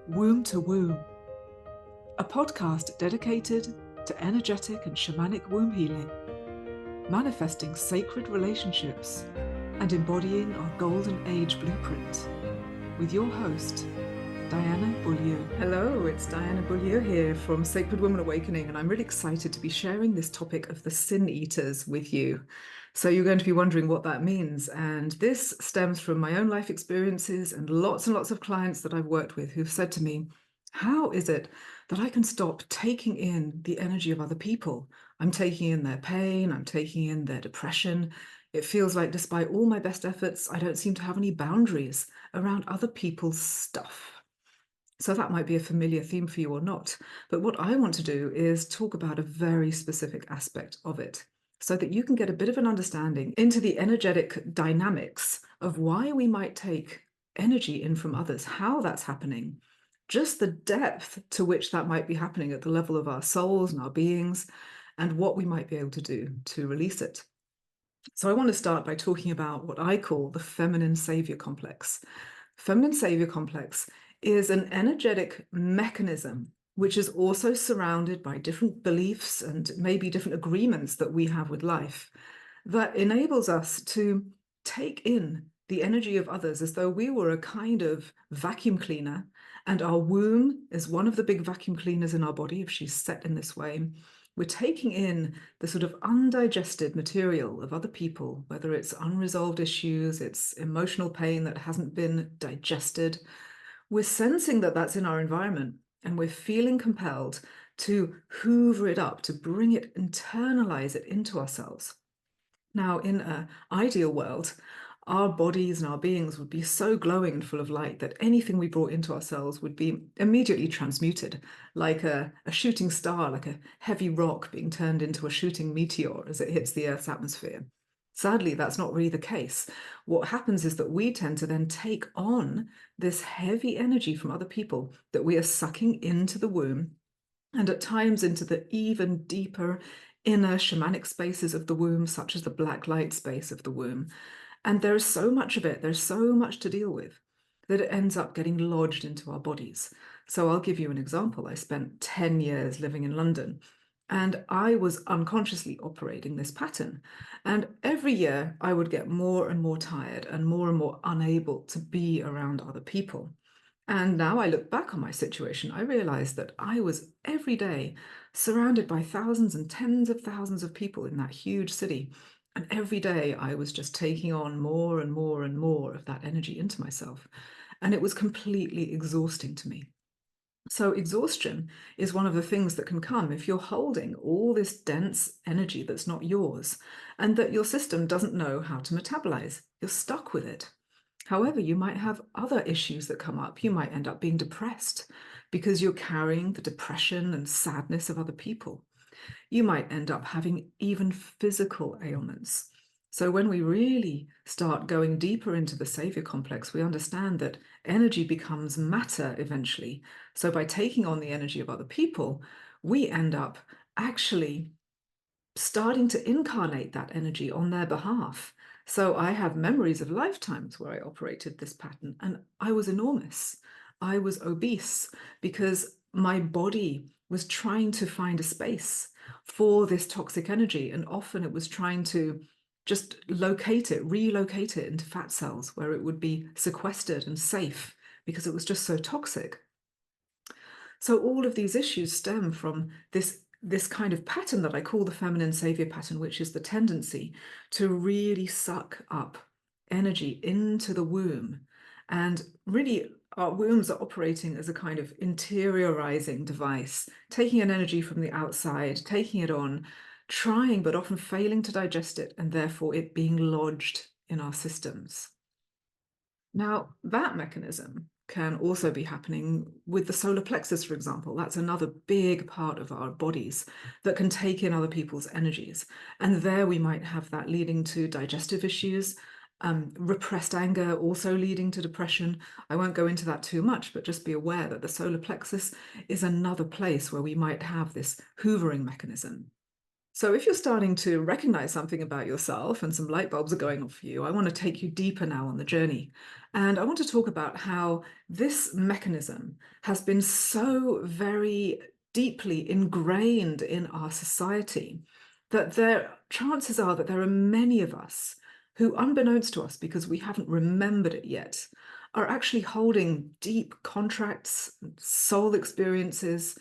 Womb to Womb, a podcast dedicated to energetic and shamanic womb healing, manifesting sacred relationships, and embodying our golden age blueprint. With your host, Diana Beaulieu. Hello, it's Diana Beaulieu here from Sacred Woman Awakening, and I'm really excited to be sharing this topic of the sin eaters with you. So you're going to be wondering what that means, and this stems from my own life experiences and lots of clients that I've worked with who've said to me, how is it that I can stop taking in the energy of other people? I'm taking in their pain, I'm taking in their depression. It feels like despite all my best efforts, I don't seem to have any boundaries around other people's stuff. So that might be a familiar theme for you or not. But what I want to do is talk about a very specific aspect of it so that you can get a bit of an understanding into the energetic dynamics of why we might take energy in from others, how that's happening, just the depth to which that might be happening at the level of our souls and our beings, and what we might be able to do to release it. So I want to start by talking about what I call the Feminine Saviour complex. Feminine Saviour complex is an energetic mechanism which is also surrounded by different beliefs and maybe different agreements that we have with life that enables us to take in the energy of others as though we were a kind of vacuum cleaner, and our womb is one of the big vacuum cleaners in our body if she's set in this way. We're taking in the sort of undigested material of other people, whether it's unresolved issues, it's emotional pain that hasn't been digested. We're sensing that that's in our environment, and we're feeling compelled to hoover it up, to bring it, internalize it into ourselves. Now, in an ideal world, our bodies and our beings would be so glowing and full of light that anything we brought into ourselves would be immediately transmuted, like a shooting star, like a heavy rock being turned into a shooting meteor as it hits the Earth's atmosphere. Sadly, that's not really the case. What happens is that we tend to then take on this heavy energy from other people that we are sucking into the womb, and at times into the even deeper inner shamanic spaces of the womb, such as the black light space of the womb. And there is so much of it, there's so much to deal with, that it ends up getting lodged into our bodies. So I'll give you an example. I spent 10 years living in London, and I was unconsciously operating this pattern. And every year I would get more and more tired and more unable to be around other people. And now I look back on my situation, I realize that I was every day surrounded by thousands and tens of thousands of people in that huge city. And every day I was just taking on more and more of that energy into myself. And it was completely exhausting to me. So exhaustion is one of the things that can come if you're holding all this dense energy that's not yours and that your system doesn't know how to metabolize. You're stuck with it. However, you might have other issues that come up. You might end up being depressed because you're carrying the depression and sadness of other people. You might end up having even physical ailments. So when we really start going deeper into the savior complex, we understand that energy becomes matter eventually. So by taking on the energy of other people, we end up actually starting to incarnate that energy on their behalf. So I have memories of lifetimes where I operated this pattern, and I was enormous. I was obese because my body was trying to find a space for this toxic energy, and often it was trying to just relocate it into fat cells where it would be sequestered and safe because it was just so toxic. So all of these issues stem from this kind of pattern that I call the feminine savior pattern, which is the tendency to really suck up energy into the womb. And really, our wombs are operating as a kind of interiorizing device, taking an energy from the outside, taking it on, trying but often failing to digest it, and therefore it being lodged in our systems. Now, that mechanism can also be happening with the solar plexus, for example. That's another big part of our bodies that can take in other people's energies. And there we might have that leading to digestive issues, repressed anger also leading to depression. I won't go into that too much, but just be aware that the solar plexus is another place where we might have this hoovering mechanism. So, if you're starting to recognize something about yourself and some light bulbs are going off for you, I want to take you deeper now on the journey. And I want to talk about how this mechanism has been so very deeply ingrained in our society that chances are that there are many of us who, unbeknownst to us, because we haven't remembered it yet, are actually holding deep contracts, soul experiences,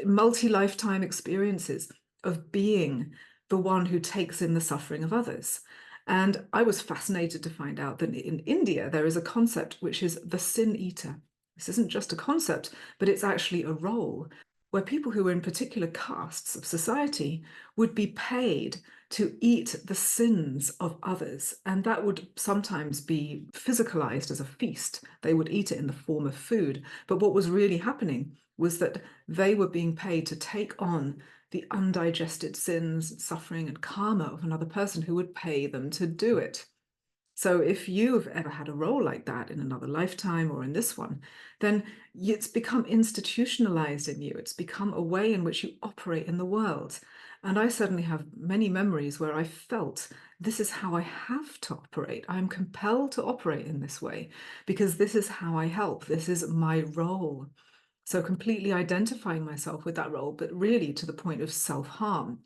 multi-lifetime experiences of being the one who takes in the suffering of others. And I was fascinated to find out that in India, there is a concept which is the sin eater. This isn't just a concept, but it's actually a role where people who were in particular castes of society would be paid to eat the sins of others. And that would sometimes be physicalized as a feast. They would eat it in the form of food. But what was really happening was that they were being paid to take on the undigested sins, suffering, and karma of another person who would pay them to do it. So if you've ever had a role like that in another lifetime or in this one, then it's become institutionalized in you. It's become a way in which you operate in the world. And I certainly have many memories where I felt this is how I have to operate. I'm compelled to operate in this way because this is how I help. This is my role. So completely identifying myself with that role, but really to the point of self-harm.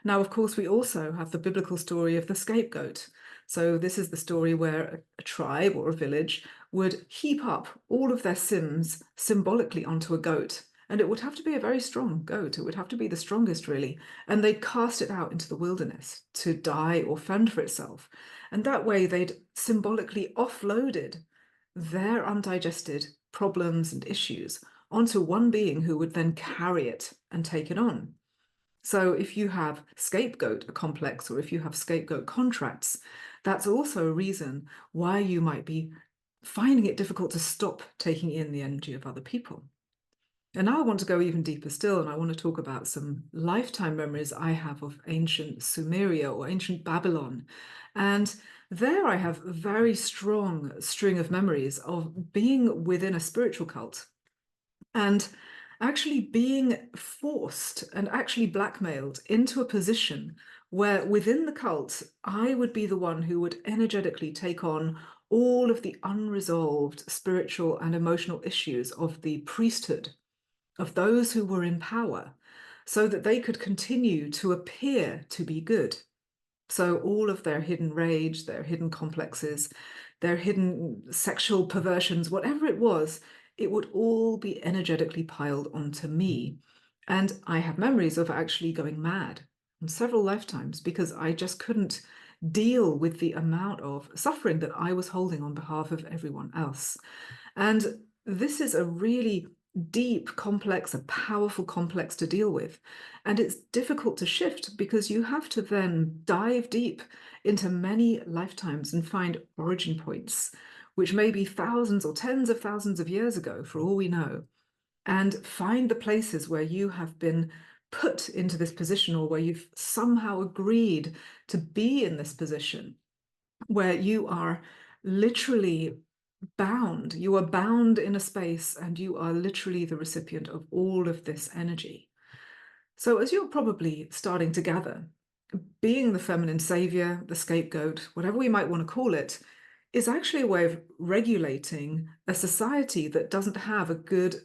Now, of course, we also have the biblical story of the scapegoat. So this is the story where a tribe or a village would heap up all of their sins symbolically onto a goat. And it would have to be a very strong goat. It would have to be the strongest, really. And they'd cast it out into the wilderness to die or fend for itself. And that way they'd symbolically offloaded their undigested problems and issues onto one being who would then carry it and take it on. So if you have scapegoat complex or if you have scapegoat contracts, that's also a reason why you might be finding it difficult to stop taking in the energy of other people. And now I want to go even deeper still, and I want to talk about some lifetime memories I have of ancient Sumeria or ancient Babylon. And there I have a very strong string of memories of being within a spiritual cult and actually being forced and actually blackmailed into a position where within the cult, I would be the one who would energetically take on all of the unresolved spiritual and emotional issues of the priesthood, of those who were in power, so that they could continue to appear to be good. So all of their hidden rage, their hidden complexes, their hidden sexual perversions, whatever it was, it would all be energetically piled onto me. And I have memories of actually going mad in several lifetimes because I just couldn't deal with the amount of suffering that I was holding on behalf of everyone else. And this is a really deep complex, a powerful complex to deal with. And it's difficult to shift because you have to then dive deep into many lifetimes and find origin points, which may be thousands or tens of thousands of years ago, for all we know, and find the places where you have been put into this position or where you've somehow agreed to be in this position, where you are literally bound. You are bound in a space and you are literally the recipient of all of this energy. So, as you're probably starting to gather, being the feminine savior, the scapegoat, whatever we might want to call it, is actually a way of regulating a society that doesn't have a good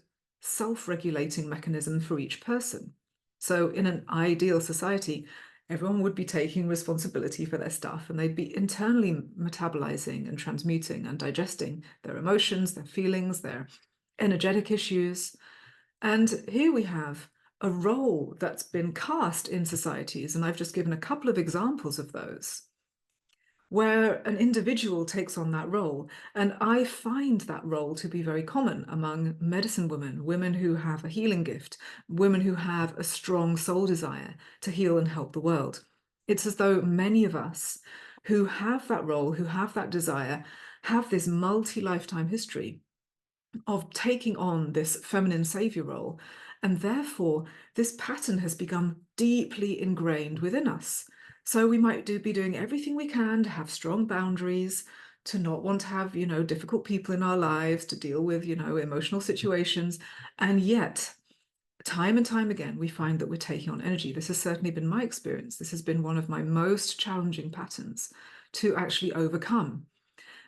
self-regulating mechanism for each person. So in an ideal society, everyone would be taking responsibility for their stuff and they'd be internally metabolizing and transmuting and digesting their emotions, their feelings, their energetic issues. And here we have a role that's been cast in societies, and I've just given a couple of examples of those, where an individual takes on that role. And I find that role to be very common among medicine women, women who have a healing gift, women who have a strong soul desire to heal and help the world. It's as though many of us who have that role, who have that desire, have this multi-lifetime history of taking on this feminine savior role. And therefore, this pattern has become deeply ingrained within us. So we might be doing everything we can to have strong boundaries, to not want to have, difficult people in our lives, to deal with, emotional situations. And yet, time and time again, we find that we're taking on energy. This has certainly been my experience. This has been one of my most challenging patterns to actually overcome.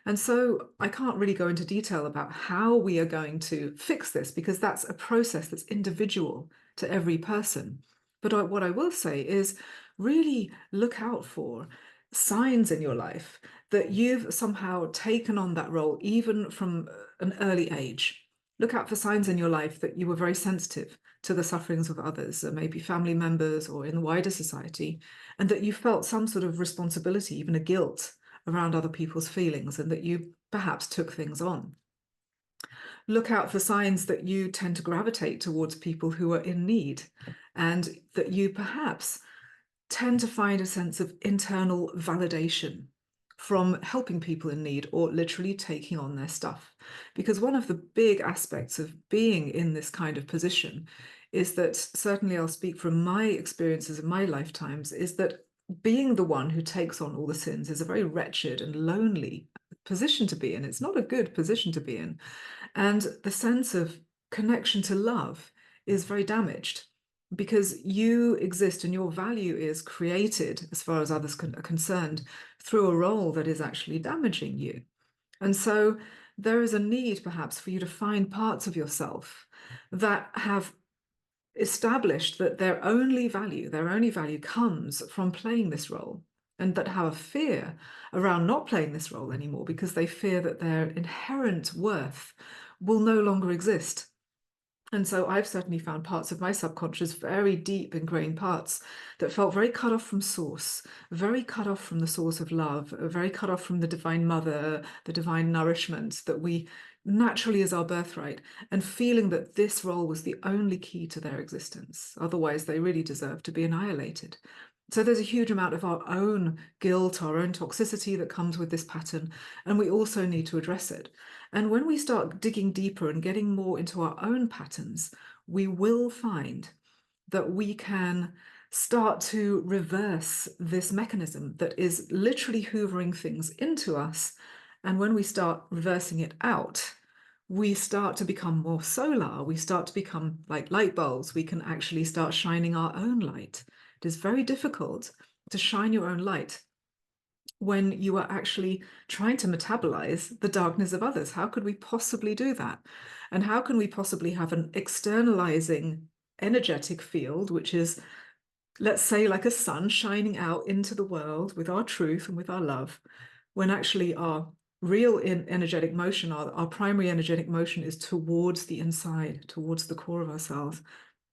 And so I can't really go into detail about how we are going to fix this, because that's a process that's individual to every person. But what I will say is really look out for signs in your life that you've somehow taken on that role, even from an early age. Look out for signs in your life that you were very sensitive to the sufferings of others, maybe family members or in the wider society, and that you felt some sort of responsibility, even a guilt around other people's feelings, and that you perhaps took things on. Look out for signs that you tend to gravitate towards people who are in need, and that you perhaps tend to find a sense of internal validation from helping people in need or literally taking on their stuff. Because one of the big aspects of being in this kind of position is that, certainly I'll speak from my experiences in my lifetimes, is that being the one who takes on all the sins is a very wretched and lonely position to be in. It's not a good position to be in. And the sense of connection to love is very damaged, because you exist and your value is created, as far as others are concerned, through a role that is actually damaging you. And so there is a need perhaps for you to find parts of yourself that have established that their only value comes from playing this role, and that have a fear around not playing this role anymore because they fear that their inherent worth will no longer exist. And so I've certainly found parts of my subconscious, very deep ingrained parts, that felt very cut off from source, very cut off from the source of love, very cut off from the divine mother, the divine nourishment that we naturally is our birthright, and feeling that this role was the only key to their existence. Otherwise, they really deserve to be annihilated. So there's a huge amount of our own guilt, our own toxicity that comes with this pattern, and we also need to address it. And when we start digging deeper and getting more into our own patterns, we will find that we can start to reverse this mechanism that is literally hoovering things into us. And when we start reversing it out, we start to become more solar. We start to become like light bulbs. We can actually start shining our own light. It is very difficult to shine your own light when you are actually trying to metabolize the darkness of others. How could we possibly do that? And how can we possibly have an externalizing energetic field, which is, let's say, like a sun shining out into the world with our truth and with our love, when actually our real energetic motion, our primary energetic motion, is towards the inside, towards the core of ourselves,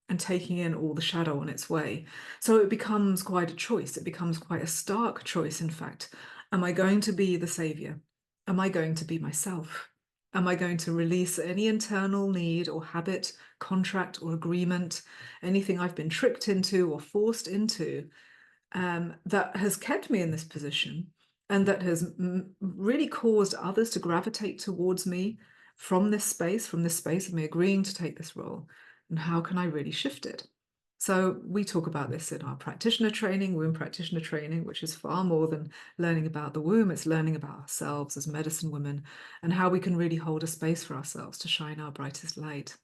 and taking in all the shadow on its way. So it becomes quite a choice. It becomes quite a stark choice, in fact. Am I going to be the savior? Am I going to be myself? Am I going to release any internal need or habit, contract or agreement, anything I've been tricked into or forced into, that has kept me in this position and that has really caused others to gravitate towards me from this space of me agreeing to take this role? And how can I really shift it? So we talk about this in our practitioner training, womb practitioner training, which is far more than learning about the womb. It's learning about ourselves as medicine women and how we can really hold a space for ourselves to shine our brightest light.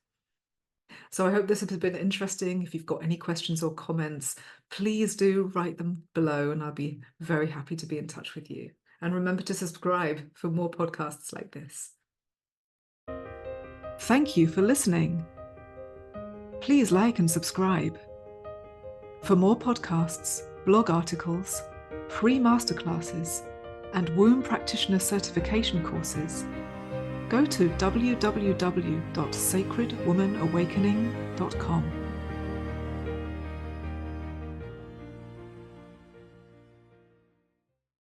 So I hope this has been interesting. If you've got any questions or comments, please do write them below, and I'll be very happy to be in touch with you. And remember to subscribe for more podcasts like this. Thank you for listening. Please like and subscribe. For more podcasts, blog articles, free masterclasses, and womb practitioner certification courses, go to www.sacredwomanawakening.com.